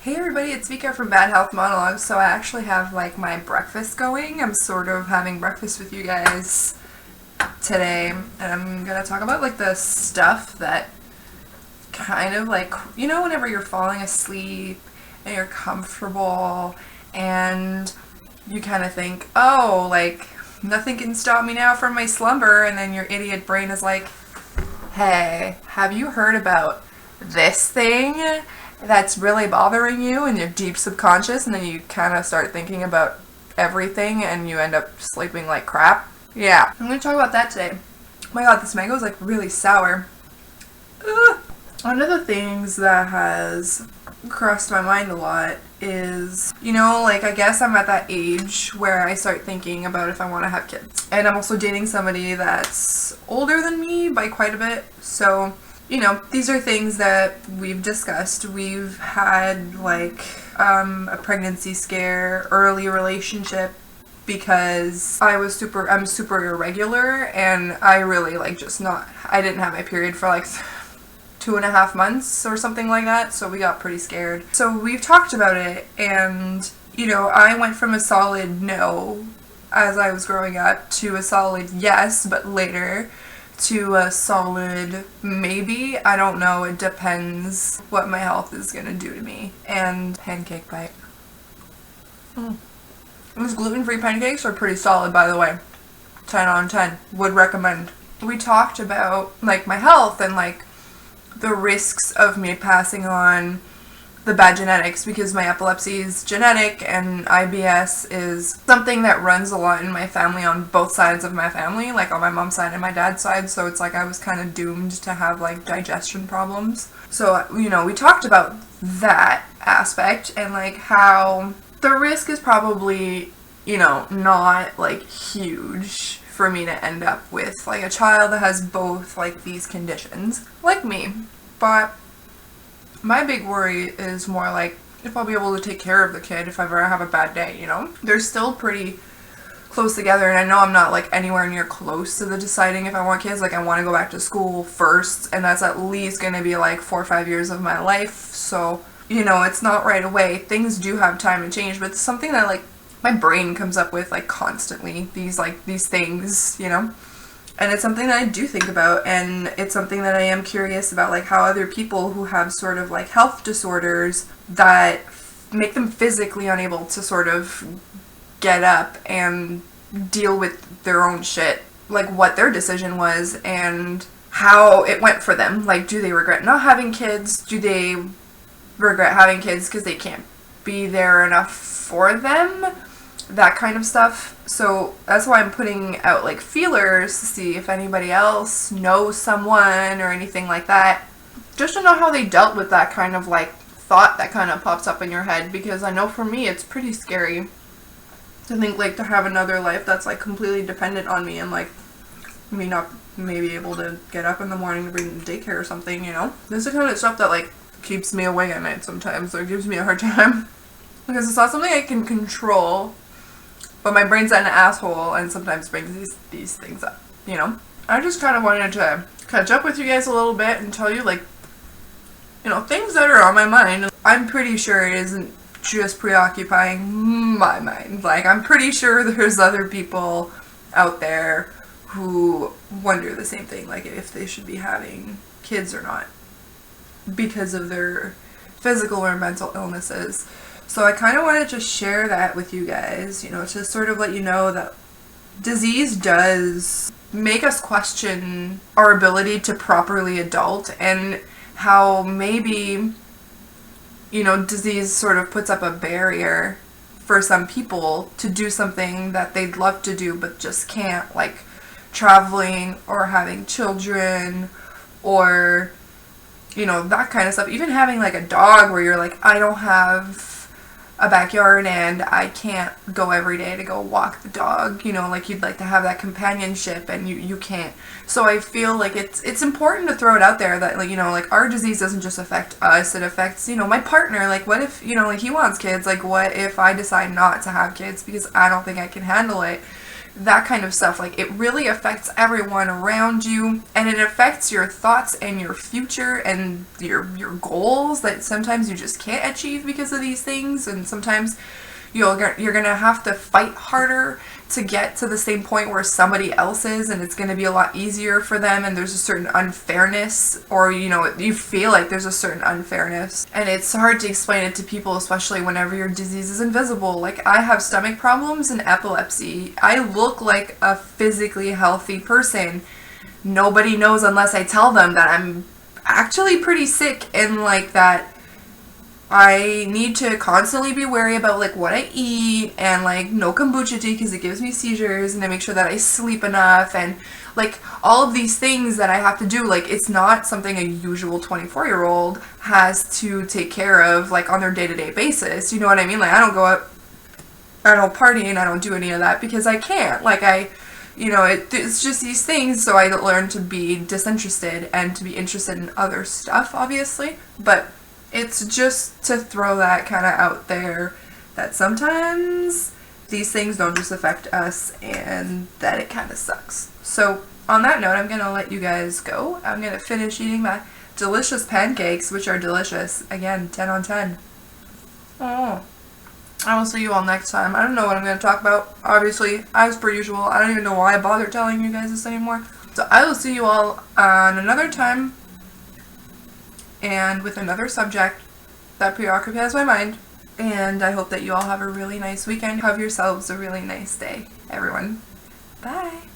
Hey everybody, it's Vika from Bad Health Monologues. So I actually have like my breakfast going. I'm sort of having breakfast with you guys today, and I'm gonna talk about like the stuff that kind of like, whenever you're falling asleep and you're comfortable and you kind of think, oh, like nothing can stop me now from my slumber, and then your idiot brain is like, hey, have you heard about this thing that's really bothering you in your deep subconscious? And then you kind of start thinking about everything and you end up sleeping like crap. Yeah, I'm going to talk about that today. Oh my god, this mango is like really sour. Ugh. One of the things that has crossed my mind a lot is, like I guess I'm at that age where I start thinking about if I want to have kids. And I'm also dating somebody that's older than me by quite a bit. So, these are things that we've discussed. We've had like a pregnancy scare, early relationship, because I'm super irregular, and I really I didn't have my period for like 2.5 months or something like that, so we got pretty scared. So we've talked about it, and I went from a solid no as I was growing up to a solid yes, but later to a solid maybe. I don't know, it depends what my health is gonna do to me. And pancake bite. Those gluten-free pancakes are pretty solid, by the way. 10 on 10. Would recommend. We talked about like my health and like the risks of me passing on the bad genetics, because my epilepsy is genetic and IBS is something that runs a lot in my family on both sides of my family, like on my mom's side and my dad's side. So it's like I was kind of doomed to have like digestion problems. So, we talked about that aspect and like how the risk is probably, not like huge for me to end up with like a child that has both like these conditions, like me. But my big worry is more like if I'll be able to take care of the kid if I ever have a bad day, They're still pretty close together, and I know I'm not like anywhere near close to the deciding if I want kids. Like I want to go back to school first, and that's at least going to be like 4 or 5 years of my life. So, it's not right away. Things do have time to change, but it's something that like my brain comes up with like constantly, these things, And it's something that I do think about, and it's something that I am curious about, like how other people who have sort of like health disorders that make them physically unable to sort of get up and deal with their own shit, like what their decision was and how it went for them. Like, do they regret not having kids? Do they regret having kids because they can't be there enough for them? That kind of stuff. So that's why I'm putting out like feelers to see if anybody else knows someone or anything like that, just to know how they dealt with that kind of like thought that kind of pops up in your head. Because I know for me it's pretty scary to think like to have another life that's like completely dependent on me, and like me not maybe able to get up in the morning to bring them to daycare or something. This is the kind of stuff that like keeps me awake at night sometimes, or gives me a hard time because it's not something I can control. But my brain's an asshole and sometimes brings these things up, I just kind of wanted to catch up with you guys a little bit and tell you, like, things that are on my mind. I'm pretty sure it isn't just preoccupying my mind. Like, I'm pretty sure there's other people out there who wonder the same thing, like if they should be having kids or not because of their physical or mental illnesses. So I kind of wanted to share that with you guys, to sort of let you know that disease does make us question our ability to properly adult, and how maybe, disease sort of puts up a barrier for some people to do something that they'd love to do but just can't, like traveling or having children or, that kind of stuff. Even having like a dog where you're like, I don't have a backyard and I can't go every day to go walk the dog, like you'd like to have that companionship and you can't. So I feel like it's important to throw it out there that like our disease doesn't just affect us, it affects, my partner. Like what if, like he wants kids, like what if I decide not to have kids because I don't think I can handle it? that kind of stuff. Like, it really affects everyone around you, and it affects your thoughts and your future and your goals that sometimes you just can't achieve because of these things. And sometimes you're gonna have to fight harder to get to the same point where somebody else is, and it's gonna be a lot easier for them, and there's a certain unfairness, or you feel like there's a certain unfairness, and it's hard to explain it to people, especially whenever your disease is invisible. Like, I have stomach problems and epilepsy. I look like a physically healthy person. Nobody knows unless I tell them that I'm actually pretty sick, and like that I need to constantly be wary about like what I eat, and like no kombucha tea because it gives me seizures, and I make sure that I sleep enough, and like all of these things that I have to do. Like, it's not something a usual 24-year-old has to take care of like on their day-to-day basis. You know what I mean? Like, I don't go out, I don't party, and I don't do any of that because I can't. Like, it's just these things. So I learned to be disinterested and to be interested in other stuff, obviously, but it's just to throw that kind of out there, that sometimes these things don't just affect us, and that it kind of sucks. So on that note, I'm going to let you guys go. I'm going to finish eating my delicious pancakes, which are delicious. Again, 10 on 10. Oh, I will see you all next time. I don't know what I'm going to talk about. Obviously, as per usual, I don't even know why I bother telling you guys this anymore. So I will see you all on another time, and with another subject that preoccupies my mind. And I hope that you all have a really nice weekend. Have yourselves a really nice day, everyone. Bye.